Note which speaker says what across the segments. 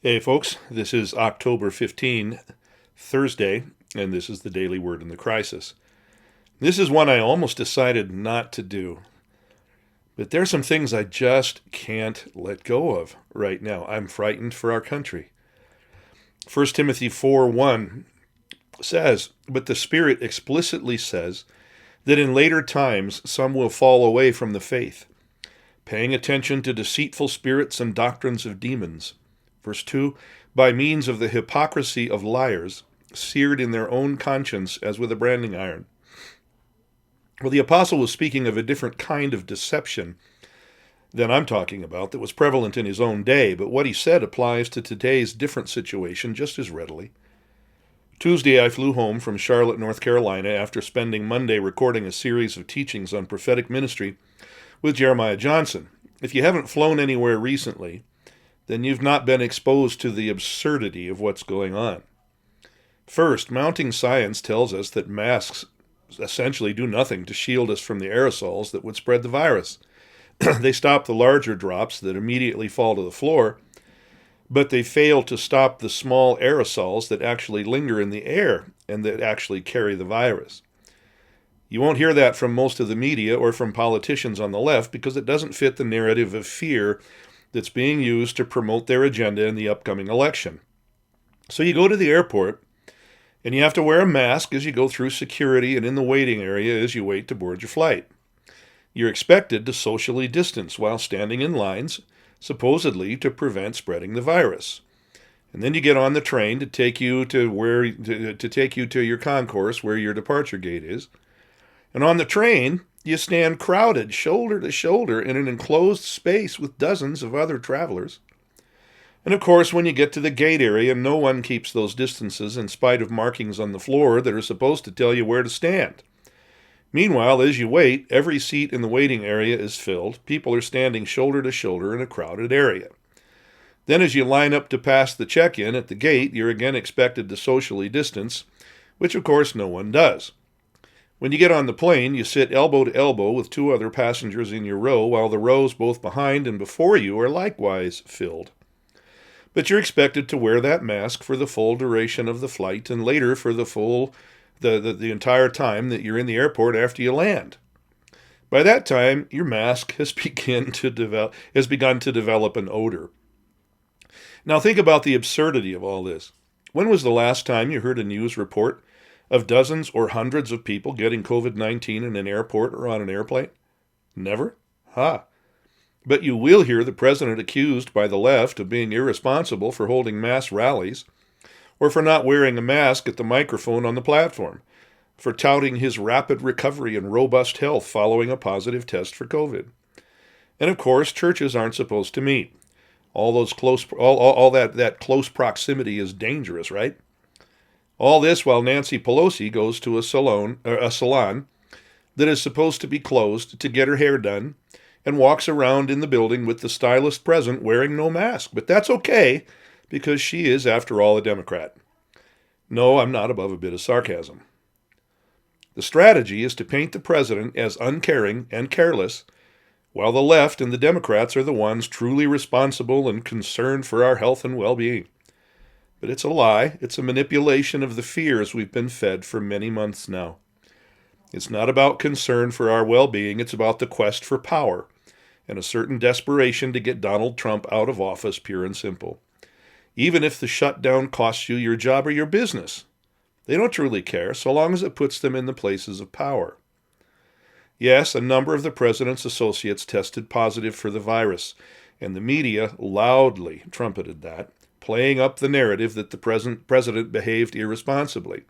Speaker 1: Hey, folks, this is October 15, Thursday, and this is the Daily Word in the Crisis. This is one I almost decided not to do, but there's some things I just can't let go of right now. I'm frightened for our country. 1 Timothy 4:1 says, "But the Spirit explicitly says that in later times some will fall away from the faith, paying attention to deceitful spirits and doctrines of demons." Verse 2, "By means of the hypocrisy of liars, seared in their own conscience as with a branding iron." Well, the apostle was speaking of a different kind of deception than I'm talking about that was prevalent in his own day, but what he said applies to today's different situation just as readily. Tuesday, I flew home from Charlotte, North Carolina, after spending Monday recording a series of teachings on prophetic ministry with Jeremiah Johnson. If you haven't flown anywhere recently, then you've not been exposed to the absurdity of what's going on. First, mounting science tells us that masks essentially do nothing to shield us from the aerosols that would spread the virus. They stop the larger drops that immediately fall to the floor, but they fail to stop the small aerosols that actually linger in the air and that actually carry the virus. You won't hear that from most of the media or from politicians on the left because it doesn't fit the narrative of fear that's being used to promote their agenda in the upcoming election. So you go to the airport, and you have to wear a mask as you go through security and in the waiting area as you wait to board your flight. You're expected to socially distance while standing in lines, supposedly to prevent spreading the virus. And then you get on the train to take you to your concourse where your departure gate is. And on the train, you stand crowded, shoulder to shoulder, in an enclosed space with dozens of other travelers. And of course, when you get to the gate area, no one keeps those distances in spite of markings on the floor that are supposed to tell you where to stand. Meanwhile, as you wait, every seat in the waiting area is filled. People are standing shoulder to shoulder in a crowded area. Then as you line up to pass the check-in at the gate, you're again expected to socially distance, which of course no one does. When you get on the plane, you sit elbow to elbow with two other passengers in your row, while the rows both behind and before you are likewise filled. But you're expected to wear that mask for the full duration of the flight and later for the entire time that you're in the airport after you land. By that time, your mask has begun to develop an odor. Now think about the absurdity of all this. When was the last time you heard a news report of dozens or hundreds of people getting COVID-19 in an airport or on an airplane? Never? But you will hear the president accused by the left of being irresponsible for holding mass rallies, or for not wearing a mask at the microphone on the platform, for touting his rapid recovery and robust health following a positive test for COVID. And of course, churches aren't supposed to meet. All that close proximity is dangerous, right? All this while Nancy Pelosi goes to a salon that is supposed to be closed to get her hair done and walks around in the building with the stylist present wearing no mask. But that's okay because she is, after all, a Democrat. No, I'm not above a bit of sarcasm. The strategy is to paint the president as uncaring and careless, while the left and the Democrats are the ones truly responsible and concerned for our health and well-being. But it's a lie. It's a manipulation of the fears we've been fed for many months now. It's not about concern for our well-being. It's about the quest for power and a certain desperation to get Donald Trump out of office, pure and simple. Even if the shutdown costs you your job or your business, they don't truly care so long as it puts them in the places of power. Yes, a number of the president's associates tested positive for the virus, and the media loudly trumpeted that, playing up the narrative that the president behaved irresponsibly.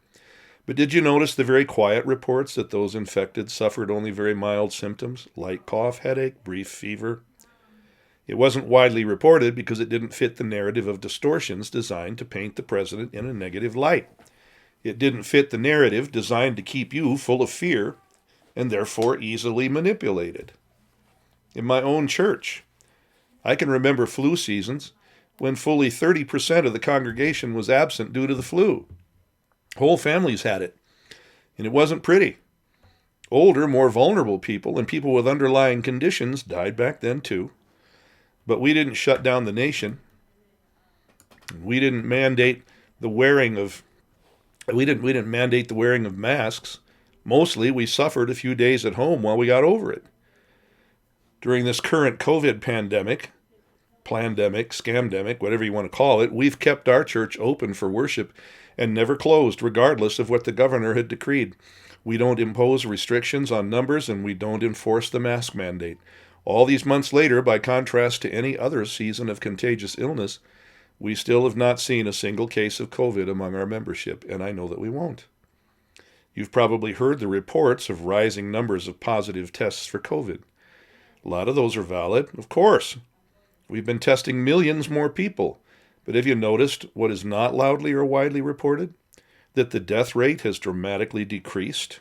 Speaker 1: But did you notice the very quiet reports that those infected suffered only very mild symptoms, light cough, headache, brief fever? It wasn't widely reported because it didn't fit the narrative of distortions designed to paint the president in a negative light. It didn't fit the narrative designed to keep you full of fear and therefore easily manipulated. In my own church, I can remember flu seasons when fully 30% of the congregation was absent due to the flu. Whole families had it, and it wasn't pretty. Older, more vulnerable people and people with underlying conditions died back then too. But we didn't shut down the nation. We didn't mandate the wearing of we didn't mandate the wearing of masks. Mostly we suffered a few days at home while we got over it. During this current COVID pandemic, plandemic, scamdemic, whatever you want to call it, we've kept our church open for worship and never closed, regardless of what the governor had decreed. We don't impose restrictions on numbers, and we don't enforce the mask mandate. All these months later, by contrast to any other season of contagious illness, we still have not seen a single case of COVID among our membership, and I know that we won't. You've probably heard the reports of rising numbers of positive tests for COVID. A lot of those are valid, of course. We've been testing millions more people. But have you noticed what is not loudly or widely reported? That the death rate has dramatically decreased?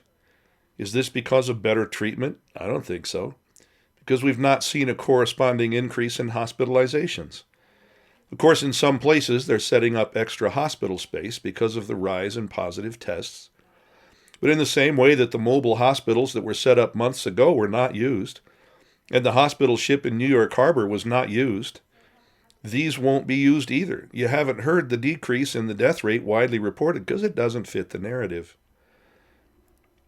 Speaker 1: Is this because of better treatment? I don't think so. Because we've not seen a corresponding increase in hospitalizations. Of course, in some places, they're setting up extra hospital space because of the rise in positive tests. But in the same way that the mobile hospitals that were set up months ago were not used, and the hospital ship in New York Harbor was not used, these won't be used either. You haven't heard the decrease in the death rate widely reported because it doesn't fit the narrative.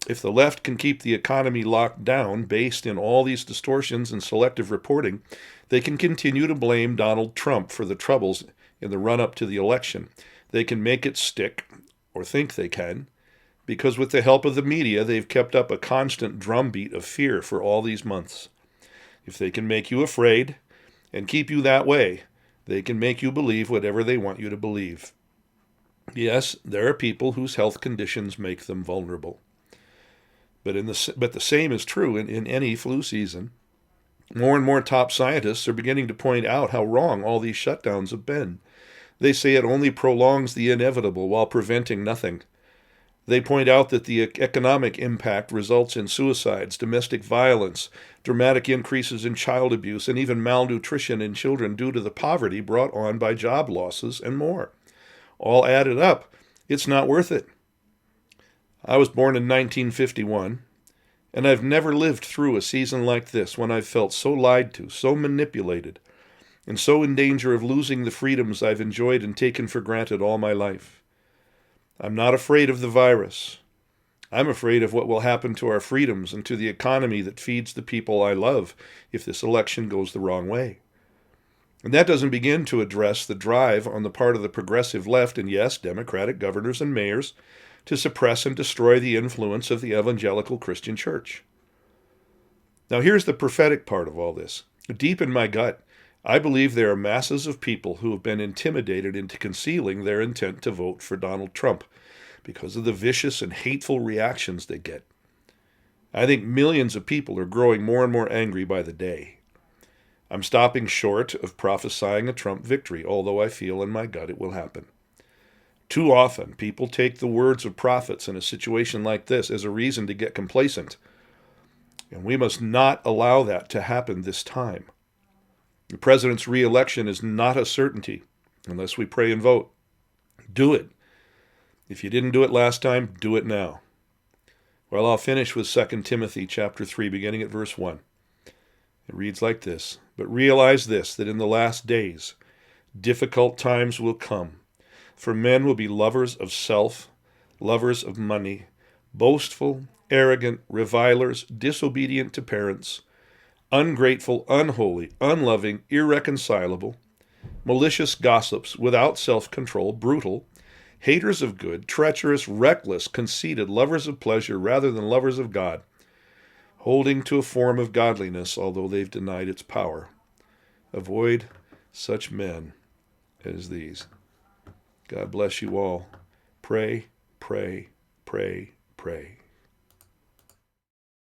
Speaker 1: If the left can keep the economy locked down based in all these distortions and selective reporting, they can continue to blame Donald Trump for the troubles in the run-up to the election. They can make it stick, or think they can, because with the help of the media, they've kept up a constant drumbeat of fear for all these months. If they can make you afraid and keep you that way, they can make you believe whatever they want you to believe. Yes, there are people whose health conditions make them vulnerable. But the same is true in any flu season. More and more top scientists are beginning to point out how wrong all these shutdowns have been. They say it only prolongs the inevitable while preventing nothing. They point out that the economic impact results in suicides, domestic violence, dramatic increases in child abuse, and even malnutrition in children due to the poverty brought on by job losses and more. All added up, it's not worth it. I was born in 1951, and I've never lived through a season like this when I've felt so lied to, so manipulated, and so in danger of losing the freedoms I've enjoyed and taken for granted all my life. I'm not afraid of the virus. I'm afraid of what will happen to our freedoms and to the economy that feeds the people I love if this election goes the wrong way. And that doesn't begin to address the drive on the part of the progressive left and, yes, Democratic governors and mayors to suppress and destroy the influence of the evangelical Christian church. Now here's the prophetic part of all this. Deep in my gut, I believe there are masses of people who have been intimidated into concealing their intent to vote for Donald Trump because of the vicious and hateful reactions they get. I think millions of people are growing more and more angry by the day. I'm stopping short of prophesying a Trump victory, although I feel in my gut it will happen. Too often, people take the words of prophets in a situation like this as a reason to get complacent, and we must not allow that to happen this time. The president's re-election is not a certainty unless we pray and vote. Do it. If you didn't do it last time, do it now. Well, I'll finish with 2 Timothy chapter 3, beginning at verse 1. It reads like this: "But realize this, that in the last days difficult times will come. For men will be lovers of self, lovers of money, boastful, arrogant, revilers, disobedient to parents, ungrateful, unholy, unloving, irreconcilable, malicious gossips, without self-control, brutal, haters of good, treacherous, reckless, conceited, lovers of pleasure rather than lovers of God, holding to a form of godliness, although they've denied its power. Avoid such men as these." God bless you all. Pray, pray, pray, pray.